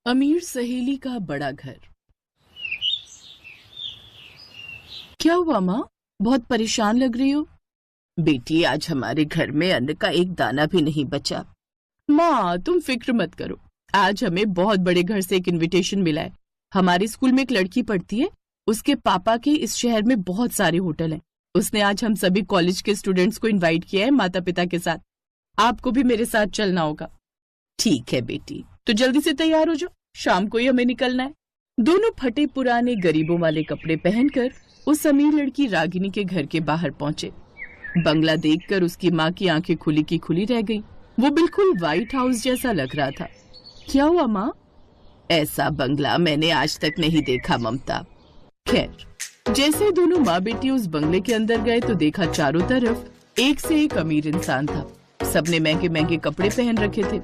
अमीर सहेली का बड़ा घर। क्या हुआ माँ, बहुत परेशान लग रही हो? बेटी, आज हमारे घर में अन्न का एक दाना भी नहीं बचा। माँ तुम फिक्र मत करो, आज हमें बहुत बड़े घर से एक इनविटेशन मिला है। हमारे स्कूल में एक लड़की पढ़ती है, उसके पापा के इस शहर में बहुत सारे होटल हैं। उसने आज हम सभी कॉलेज के स्टूडेंट्स को इनवाइट किया है माता पिता के साथ। आपको भी मेरे साथ चलना होगा। ठीक है बेटी। तो जल्दी से तैयार हो जाओ, शाम को ही हमें निकलना है। दोनों फटे पुराने गरीबों वाले कपड़े पहनकर उस अमीर लड़की रागिनी के घर के बाहर पहुंचे। बंगला देखकर उसकी माँ की आंखें खुली की खुली रह गईं। वो बिल्कुल व्हाइट हाउस जैसा लग रहा था। क्या हुआ माँ? ऐसा बंगला मैंने आज तक नहीं देखा ममता। खैर, जैसे दोनों माँ बेटी उस बंगले के अंदर गए तो देखा चारों तरफ एक से एक अमीर इंसान था। सबने महंगे महंगे कपड़े पहन रखे थे।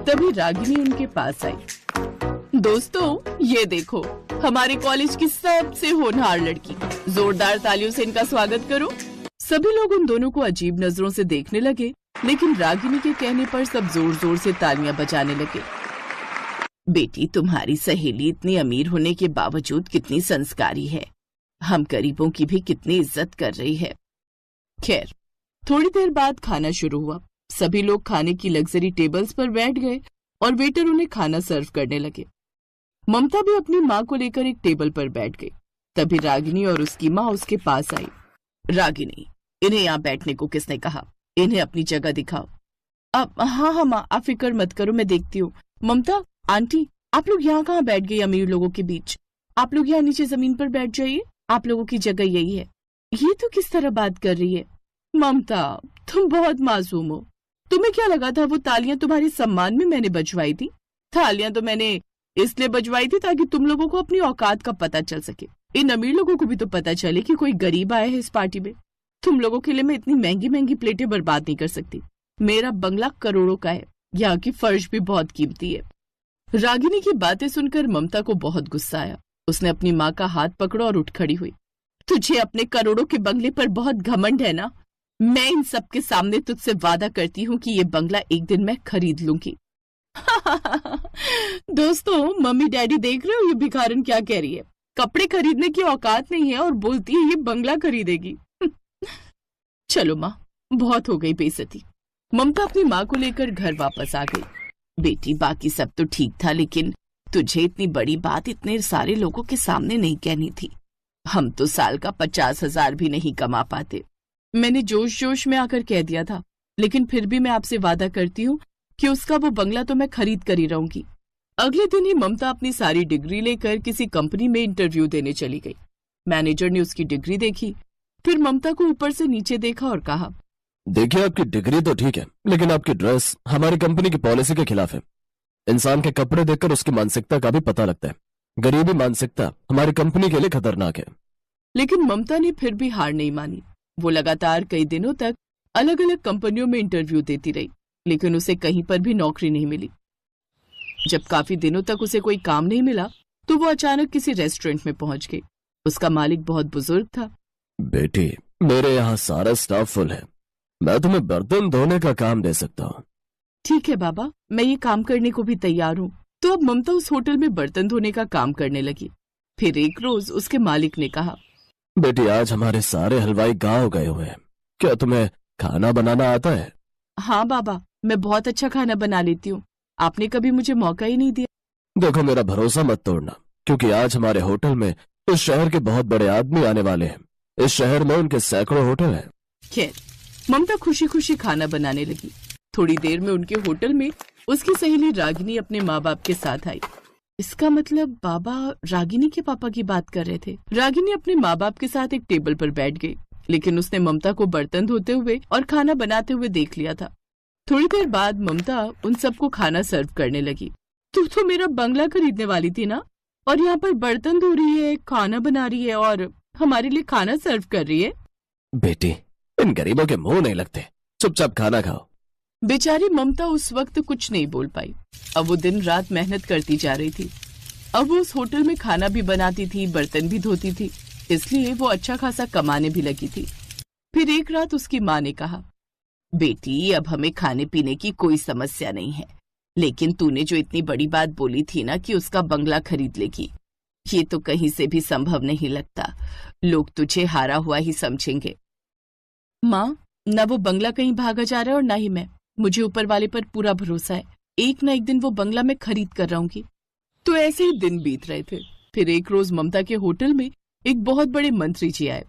तभी रागिनी उनके पास आई। दोस्तों, ये देखो, हमारे कॉलेज की सबसे होनहार लड़की। जोरदार तालियों से इनका स्वागत करो। सभी लोग उन दोनों को अजीब नजरों से देखने लगे, लेकिन रागिनी के कहने पर सब जोर जोर से तालियां बजाने लगे। बेटी, तुम्हारी सहेली इतनी अमीर होने के बावजूद कितनी संस्कारी है। हम गरीबों की भी कितनी इज्जत कर रही है। खैर, थोड़ी देर बाद खाना शुरू हुआ। सभी लोग खाने की लग्जरी टेबल्स पर बैठ गए और वेटर उन्हें खाना सर्व करने लगे। ममता भी अपनी माँ को लेकर एक टेबल पर बैठ गई। तभी रागिनी और उसकी माँ उसके पास आई। रागिनी, इन्हें यहाँ बैठने को किसने कहा? इन्हें अपनी जगह दिखाओ। अब हाँ माँ, आप फिक्र मत करो, मैं देखती हूँ। ममता, आंटी, आप लोग यहाँ कहाँ बैठ गई अमीर लोगों के बीच? आप लोग यहाँ नीचे जमीन पर बैठ जाइए, आप लोगों की जगह यही है। ये तो किस तरह बात कर रही है? ममता, तुम बहुत मासूम हो। तुम्हें क्या लगा था वो तालियां तुम्हारे सम्मान में मैंने बजवाई थी? तालियां तो मैंने इसलिए बजवाई थी ताकि तुम लोगों को अपनी औकात का पता चल सके। इन अमीर लोगों को भी तो पता चले कि कोई गरीब आया है इस पार्टी में। तुम लोगों के लिए मैं इतनी महंगी महंगी प्लेटें बर्बाद नहीं कर सकती। मेरा बंगला करोड़ों का है, यहाँ की फर्श भी बहुत कीमती है। रागिनी की बातें सुनकर ममता को बहुत गुस्सा आया। उसने अपनी माँ का हाथ पकड़ा और उठ खड़ी हुई। तुझे अपने करोड़ों के बंगले पर बहुत घमंड है ना? मैं इन सबके सामने तुझसे वादा करती हूँ कि ये बंगला एक दिन मैं खरीद लूंगी। दोस्तों, मम्मी डैडी देख रहे हो ये भिखारन क्या कह रही है? कपड़े खरीदने की औकात नहीं है और बोलती है ये बंगला खरीदेगी। चलो माँ, बहुत हो गई बेइज्जती। ममता अपनी माँ को लेकर घर वापस आ गई। बेटी, बाकी सब तो ठीक था, लेकिन तुझे इतनी बड़ी बात इतने सारे लोगों के सामने नहीं कहनी थी। हम तो साल का 50,000 भी नहीं कमा पाते। मैंने जोश जोश में आकर कह दिया था, लेकिन फिर भी मैं आपसे वादा करती हूँ कि उसका वो बंगला तो मैं खरीद कर ही रहूंगी। अगले दिन ही ममता अपनी सारी डिग्री लेकर किसी कंपनी में इंटरव्यू देने चली गई। मैनेजर ने उसकी डिग्री देखी, फिर ममता को ऊपर से नीचे देखा और कहा, देखिए, आपकी डिग्री तो ठीक है, लेकिन आपकी ड्रेस हमारी कंपनी की पॉलिसी के खिलाफ है। इंसान के कपड़े देखकर उसकी मानसिकता का भी पता लगता है। गरीबी मानसिकता हमारी कंपनी के लिए खतरनाक है। लेकिन ममता ने फिर भी हार नहीं मानी। वो लगातार कई दिनों तक अलग अलग कंपनियों में इंटरव्यू देती रही, लेकिन उसे कहीं पर भी नौकरी नहीं मिली। जब काफी दिनों तक उसे कोई काम नहीं मिला तो वो अचानक किसी रेस्टोरेंट में पहुंच गई। उसका मालिक बहुत बुजुर्ग था। बेटी, मेरे यहाँ सारा स्टाफ फुल है, मैं तुम्हें बर्तन धोने का काम दे सकता हूँ। ठीक है बाबा, मैं ये काम करने को भी तैयार हूँ। तो अब ममता उस होटल में बर्तन धोने का काम करने लगी। फिर एक रोज उसके मालिक ने कहा, बेटी, आज हमारे सारे हलवाई गाँव गए हुए हैं, क्या तुम्हें खाना बनाना आता है? हाँ बाबा, मैं बहुत अच्छा खाना बना लेती हूँ, आपने कभी मुझे मौका ही नहीं दिया। देखो, मेरा भरोसा मत तोड़ना, क्योंकि आज हमारे होटल में इस शहर के बहुत बड़े आदमी आने वाले हैं। इस शहर में उनके सैकड़ों होटल हैं। खैर, ममता खुशी खुशी खाना बनाने लगी। थोड़ी देर में उनके होटल में उसकी सहेली रागिनी अपने माँ बाप के साथ आई। इसका मतलब बाबा रागिनी के पापा की बात कर रहे थे। रागिनी अपने माँ बाप के साथ एक टेबल पर बैठ गई, लेकिन उसने ममता को बर्तन धोते हुए और खाना बनाते हुए देख लिया था। थोड़ी देर बाद ममता उन सबको खाना सर्व करने लगी। तू तो मेरा बंगला खरीदने वाली थी ना, और यहाँ पर बर्तन धो रही है, खाना बना रही है और हमारे लिए खाना सर्व कर रही है। बेटी, इन गरीबों के मुंह नहीं लगते, चुपचाप खाना खाओ। बेचारी ममता उस वक्त कुछ नहीं बोल पाई। अब वो दिन रात मेहनत करती जा रही थी। अब वो उस होटल में खाना भी बनाती थी, बर्तन भी धोती थी, इसलिए वो अच्छा खासा कमाने भी लगी थी। फिर एक रात उसकी माँ ने कहा, बेटी, अब हमें खाने पीने की कोई समस्या नहीं है। लेकिन तूने जो इतनी बड़ी बात बोली थी ना कि उसका बंगला खरीद लेगी, ये तो कहीं से भी संभव नहीं लगता। लोग तुझे हारा हुआ ही समझेंगे। माँ, ना वो बंगला कहीं भागा जा रहा है और ना ही मैं। मुझे ऊपर वाले पर पूरा भरोसा है, एक ना एक दिन वो बंगला मैं खरीद कर रहूंगी। तो ऐसे ही दिन बीत रहे थे। फिर एक रोज ममता के होटल में एक बहुत बड़े मंत्री जी आए।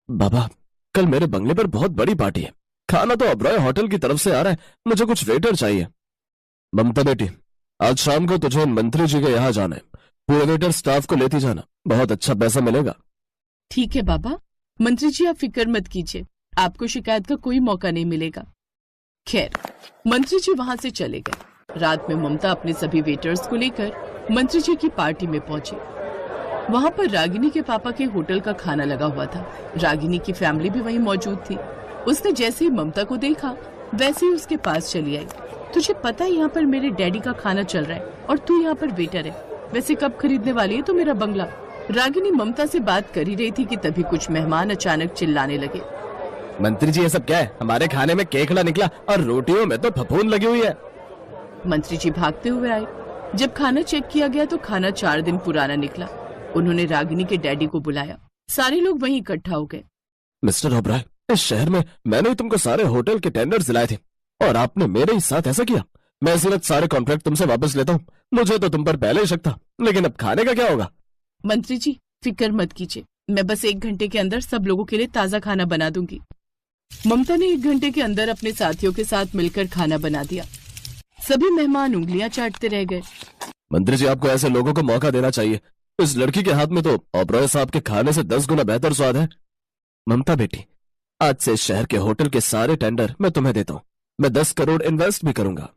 बाबा, कल मेरे बंगले पर बहुत बड़ी पार्टी है। खाना तो ओबरॉय होटल की तरफ से आ रहा है, मुझे कुछ वेटर चाहिए। ममता बेटी, आज शाम को तुझे मंत्री जी के यहाँ जाना है। पूरे वेटर स्टाफ को लेती जाना, बहुत अच्छा पैसा मिलेगा। ठीक है बाबा। मंत्री जी, आप फिक्र मत कीजिए, आपको शिकायत का कोई मौका नहीं मिलेगा। खैर, मंत्री जी वहां से चले गए। रात में ममता अपने सभी वेटर्स को लेकर मंत्री जी की पार्टी में पहुंची। वहां पर रागिनी के पापा के होटल का खाना लगा हुआ था। रागिनी की फैमिली भी वहीं मौजूद थी। उसने जैसे ही ममता को देखा वैसे ही उसके पास चली आई। तुझे पता है यहाँ पर मेरे डैडी का खाना चल रहा है और तू यहाँ पर वेटर है। वैसे कब खरीदने वाली है तो मेरा बंगला? रागिनी ममता से बात कर ही रही थी कि तभी कुछ मेहमान अचानक चिल्लाने लगे। मंत्री जी, ये सब क्या है? हमारे खाने में केकड़ा निकला और रोटियों में तो फफूंद लगी हुई है। मंत्री जी भागते हुए आए। जब खाना चेक किया गया तो खाना 4 दिन पुराना निकला। उन्होंने रागिनी के डैडी को बुलाया। सारे लोग वहीं इकट्ठा हो गए। मिस्टर ओबराय, इस शहर में मैंने ही तुमको सारे होटल के टेंडर्स दिलाए थे और आपने मेरे ही साथ ऐसा किया। मैं इसी वक्त सारे कॉन्ट्रैक्ट तुमसे वापस लेता हूँ। मुझे तो तुम पर पहले ही शक था, लेकिन अब खाने का क्या होगा? मंत्री जी, फिक्र मत कीजिए, मैं बस 1 घंटे के अंदर सब लोगों के लिए ताजा खाना बना दूंगी। ममता ने 1 घंटे के अंदर अपने साथियों के साथ मिलकर खाना बना दिया। सभी मेहमान उंगलियां चाटते रह गए। मंत्री जी, आपको ऐसे लोगों को मौका देना चाहिए। इस लड़की के हाथ में तो ओबरॉय साहब के खाने से 10 गुना बेहतर स्वाद है। ममता बेटी, आज से शहर के होटल के सारे टेंडर मैं तुम्हें देता हूँ। मैं 10 करोड़ इन्वेस्ट भी करूंगा।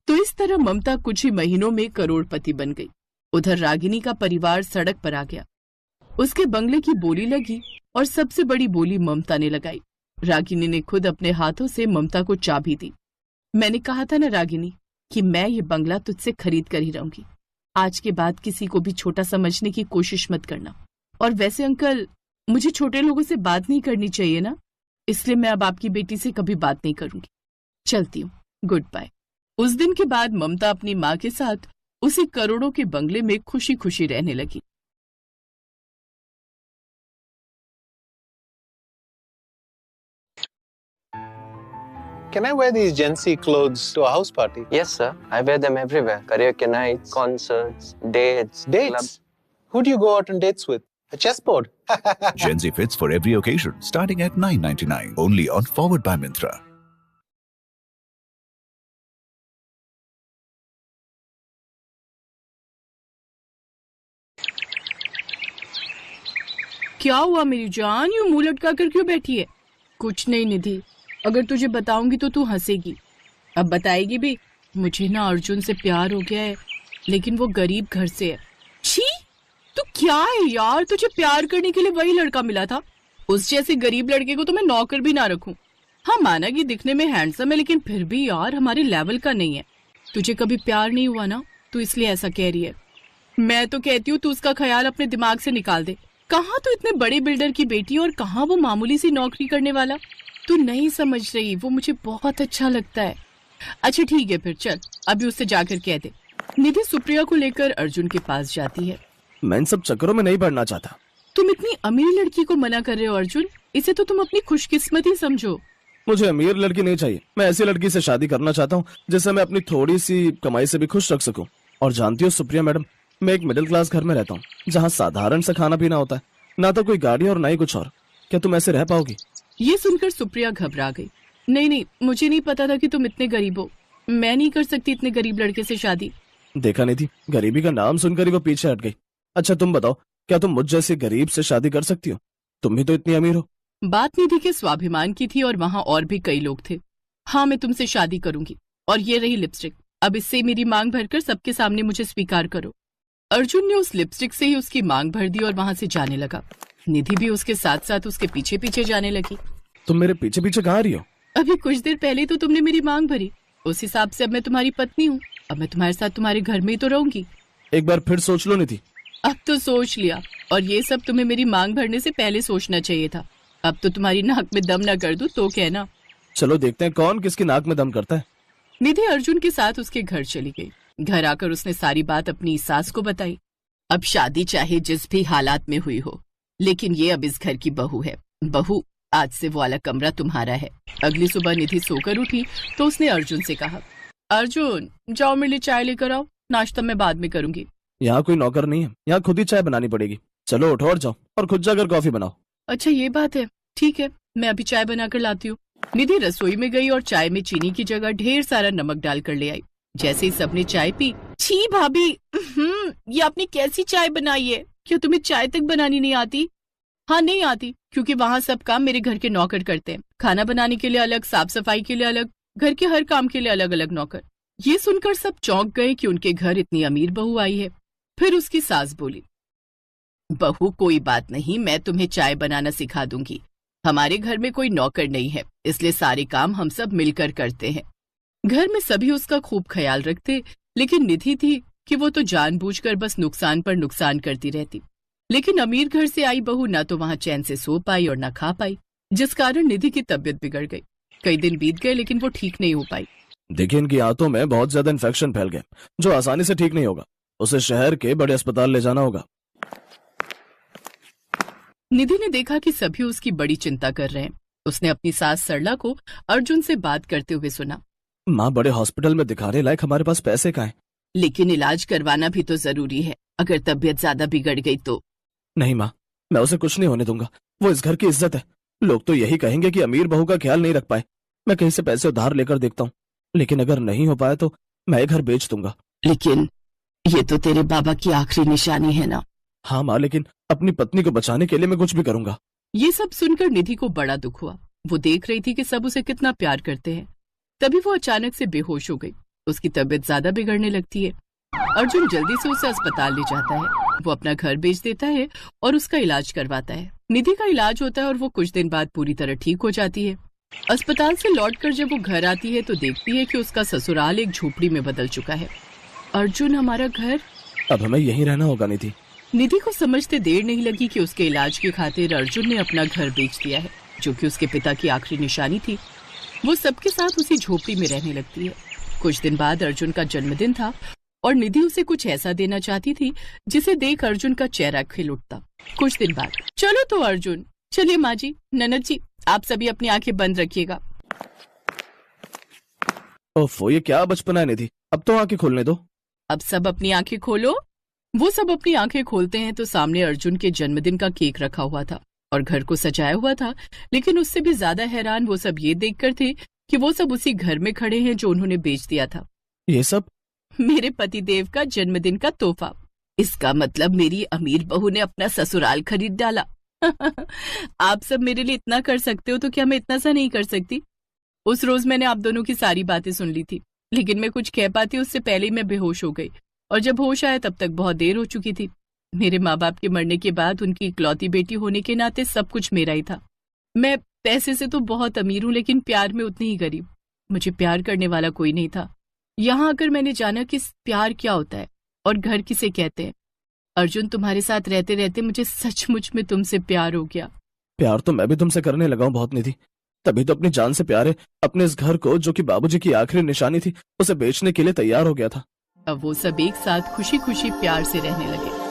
तो इस तरह ममता कुछ ही महीनों में करोड़पति बन गई। उधर रागिनी का परिवार सड़क पर आ गया। उसके बंगले की बोली लगी और सबसे बड़ी बोली ममता ने लगाई। रागिनी ने खुद अपने हाथों से ममता को चाबी दी। मैंने कहा था ना रागिनी कि मैं ये बंगला तुझसे खरीद कर ही रहूंगी। आज के बाद किसी को भी छोटा समझने की कोशिश मत करना। और वैसे अंकल, मुझे छोटे लोगों से बात नहीं करनी चाहिए ना, इसलिए मैं अब आपकी बेटी से कभी बात नहीं करूंगी। चलती हूँ, गुड बाय। उस दिन के बाद ममता अपनी माँ के साथ उसी करोड़ों के बंगले में खुशी खुशी रहने लगी। Can I wear these Gen Z clothes to a house party? Yes, sir. I wear them everywhere. Karaoke nights, concerts, dates. Dates? Who do you go out on dates with? A chessboard? Gen Z fits for every occasion, starting at $9.99. Only on Forward by Myntra. क्या हुआ मेरी जान, यूं मुंह लटका कर क्यों बैठी है? कुछ नहीं निधि, अगर तुझे बताऊंगी तो तू हंसेगी। अब बताएगी भी। मुझे ना अर्जुन से प्यार हो गया है, लेकिन वो गरीब घर से है। छी, तू क्या है यार, तुझे प्यार करने के लिए वही लड़का मिला था। उस जैसे गरीब लड़के को तो मैं नौकर भी ना रखूं। हाँ, माना कि दिखने में हैंडसम है, लेकिन फिर भी यार हमारे लेवल का नहीं है। तुझे कभी प्यार नहीं हुआ ना, तू इसलिए ऐसा कह रही है। मैं तो कहती हूँ तू उसका ख्याल अपने दिमाग से निकाल दे। कहाँ तो इतने बड़े बिल्डर की बेटी और कहाँ वो मामूली सी नौकरी करने वाला। तू नहीं समझ रही, वो मुझे बहुत अच्छा लगता है। अच्छा ठीक है, फिर चल अभी उससे जाकर कह दे। निधि सुप्रिया को लेकर अर्जुन के पास जाती है। मैं इन सब चक्करों में नहीं पड़ना चाहता। तुम इतनी अमीर लड़की को मना कर रहे हो अर्जुन, इसे तो तुम अपनी खुशकिस्मती समझो। मुझे अमीर लड़की नहीं चाहिए, मैं ऐसी लड़की से शादी करना चाहता हूँ जिससे मैं अपनी थोड़ी सी कमाई से भी खुश रख सकूं। और जानती हो सुप्रिया मैडम, मैं एक मिडिल क्लास घर में रहता हूँ जहाँ साधारण सा खाना पीना होता है, ना तो कोई गाड़ी और ना ही कुछ और। क्या तुम ऐसे रह पाओगी? ये सुनकर सुप्रिया घबरा गई। नहीं, मुझे नहीं पता था कि तुम इतने गरीब हो। मैं नहीं कर सकती इतने गरीब लड़के से शादी। देखा नहीं थी, गरीबी का नाम सुनकर ही वो पीछे हट गई। अच्छा तुम बताओ, क्या तुम मुझ जैसे गरीब से शादी कर सकती हो? तुम भी तो इतनी अमीर हो। बात निधि के स्वाभिमान की थी और वहाँ और भी कई लोग थे। हाँ, मैं तुमसे शादी करूंगी। और ये रही लिपस्टिक, अब इससे मेरी मांग भरकर सबके सामने मुझे स्वीकार करो। अर्जुन ने उस लिपस्टिक से ही उसकी मांग भर दी और वहाँ से जाने लगा। निधि भी उसके साथ साथ उसके पीछे पीछे जाने लगी। तुम मेरे पीछे पीछे कहाँ रही हो? अभी कुछ देर पहले तो तुमने मेरी मांग भरी, उस हिसाब से अब मैं तुम्हारी पत्नी हूँ। अब मैं तुम्हारे साथ तुम्हारे घर में ही तो रहूंगी। एक बार फिर सोच लो निधि। अब तो सोच लिया, और ये सब तुम्हें मेरी मांग भरने से पहले सोचना चाहिए था। अब तो तुम्हारी नाक में दम न कर दूं तो कहना। चलो देखते हैं कौन किसकी नाक में दम करता है। निधि अर्जुन के साथ उसके घर चली गई। घर आकर उसने सारी बात अपनी सास को बताई। अब शादी चाहे जिस भी हालात में हुई हो, लेकिन ये अब इस घर की बहू है। बहू, आज से वो वाला कमरा तुम्हारा है। अगली सुबह निधि सोकर उठी तो उसने अर्जुन से कहा, अर्जुन जाओ मेरे लिए चाय लेकर आओ, नाश्ता मैं बाद में करूंगी। यहाँ कोई नौकर नहीं है, यहाँ खुद ही चाय बनानी पड़ेगी। चलो उठो और जाओ, और खुद जाकर कॉफी बनाओ। अच्छा ये बात है, ठीक है, मैं अभी चाय बनाकर लाती हूँ। निधि रसोई में गई और चाय में चीनी की जगह ढेर सारा नमक डालकर ले आई। जैसे ही सबने चाय पी, छी भाभी, ये आपने कैसी चाय बनाई है? क्या तुम्हें चाय तक बनानी नहीं आती? हाँ नहीं आती, क्योंकि वहाँ सब काम मेरे घर के नौकर करते हैं। खाना बनाने के लिए अलग, साफ सफाई के लिए अलग, घर के हर काम के लिए अलग अलग नौकर। ये सुनकर सब चौंक गए कि उनके घर इतनी अमीर बहू आई है। फिर उसकी सास बोली, बहू कोई बात नहीं, मैं तुम्हें चाय बनाना सिखा दूंगी। हमारे घर में कोई नौकर नहीं है, इसलिए सारे काम हम सब मिलकर करते हैं। घर में सभी उसका खूब ख्याल रखते, लेकिन निधि थी कि वो तो जानबूझकर बस नुकसान पर नुकसान करती रहती। लेकिन अमीर घर से आई बहू ना तो वहां चैन से सो पाई और ना खा पाई, जिस कारण निधि की तबीयत बिगड़ गई। कई दिन बीत गए लेकिन वो ठीक नहीं हो पाई। देखिए, इनकी आंतों में बहुत ज्यादा इन्फेक्शन फैल गया, जो आसानी से ठीक नहीं होगा। उसे शहर के बड़े अस्पताल ले जाना होगा। निधि ने देखा कि सभी उसकी बड़ी चिंता कर रहे हैं। उसने अपनी सास सरला को अर्जुन से बात करते हुए सुना, माँ, बड़े हॉस्पिटल में दिखाने लायक हमारे पास पैसे कहाँ हैं? लेकिन इलाज करवाना भी तो जरूरी है, अगर तबीयत ज्यादा बिगड़ गई तो। नहीं माँ, मैं उसे कुछ नहीं होने दूंगा। वो इस घर की इज्जत है। लोग तो यही कहेंगे कि अमीर बहू का ख्याल नहीं रख पाए। मैं कहीं से पैसे उधार लेकर देखता हूँ, लेकिन अगर नहीं हो पाया तो मैं घर बेच दूंगा। लेकिन ये तो तेरे बाबा की आखिरी निशानी है ना। हाँ माँ, लेकिन अपनी पत्नी को बचाने के लिए मैं कुछ भी करूंगा। ये सब सुनकर निधि को बड़ा दुख हुआ। वो देख रही थी कि सब उसे कितना प्यार करते हैं। तभी वो अचानक से बेहोश हो गई। उसकी तबीयत ज्यादा बिगड़ने लगती है। अर्जुन जल्दी से उसे अस्पताल ले जाता है। वो अपना घर बेच देता है और उसका इलाज करवाता है। निधि का इलाज होता है और वो कुछ दिन बाद पूरी तरह ठीक हो जाती है। अस्पताल से लौटकर जब वो घर आती है तो देखती है कि उसका ससुराल एक झोपड़ी में बदल चुका है। अर्जुन, हमारा घर? अब हमें यहीं रहना होगा निधि। निधि को समझते देर नहीं लगी कि उसके इलाज की खातिर अर्जुन ने अपना घर बेच दिया है, जो कि उसके पिता की आखिरी निशानी थी। वो सबके साथ उसी झोपड़ी में रहने लगती है। कुछ दिन बाद अर्जुन का जन्मदिन था और निधि उसे कुछ ऐसा देना चाहती थी जिसे देख अर्जुन का चेहरा खिल उठता। कुछ दिन बाद, चलो तो अर्जुन, चलिए माँ जी, ननद जी, आप सभी अपनी आंखें बंद रखिएगा। ओफो, ये क्या बचपना है निधि, अब तो आंखें खोलने दो। अब सब अपनी आंखें खोलो। वो सब अपनी आंखें खोलते हैं तो सामने अर्जुन के जन्मदिन का केक रखा हुआ था और घर को सजाया हुआ था। लेकिन उससे भी ज्यादा हैरान वो सब ये देखकर थे कि वो सब उसी घर में खड़े हैं जो उन्होंने बेच दिया था। ये सब मेरे पतिदेव का जन्मदिन का तोहफा। इसका मतलब मेरी अमीर बहू ने अपना ससुराल खरीद डाला। आप सब मेरे लिए इतना कर सकते हो तो क्या मैं इतना सा नहीं कर सकती? उस रोज मैंने आप दोनों की सारी बातें सुन ली थी, लेकिन मैं कुछ कह पाती उससे पहले ही मैं बेहोश हो गई और जब होश आया तब तक बहुत देर हो चुकी थी। मेरे माँ बाप के मरने के बाद उनकी इकलौती बेटी होने के नाते सब कुछ मेरा ही था। मैं पैसे से तो बहुत अमीर हूँ, लेकिन प्यार में उतनी ही गरीब। मुझे प्यार करने वाला कोई नहीं था। यहाँ आकर मैंने जाना कि प्यार क्या होता है और घर किसे कहते हैं। अर्जुन, तुम्हारे साथ रहते रहते मुझे सचमुच में तुमसे प्यार हो गया। प्यार तो मैं भी तुमसे करने लगा हूँ बहुत निधि, तभी तो अपनी जान से प्यार है। अपने इस घर को, जो कि बाबूजी की आखिरी निशानी थी, उसे बेचने के लिए तैयार हो गया था। अब वो सब एक साथ खुशी खुशी प्यार से रहने लगे।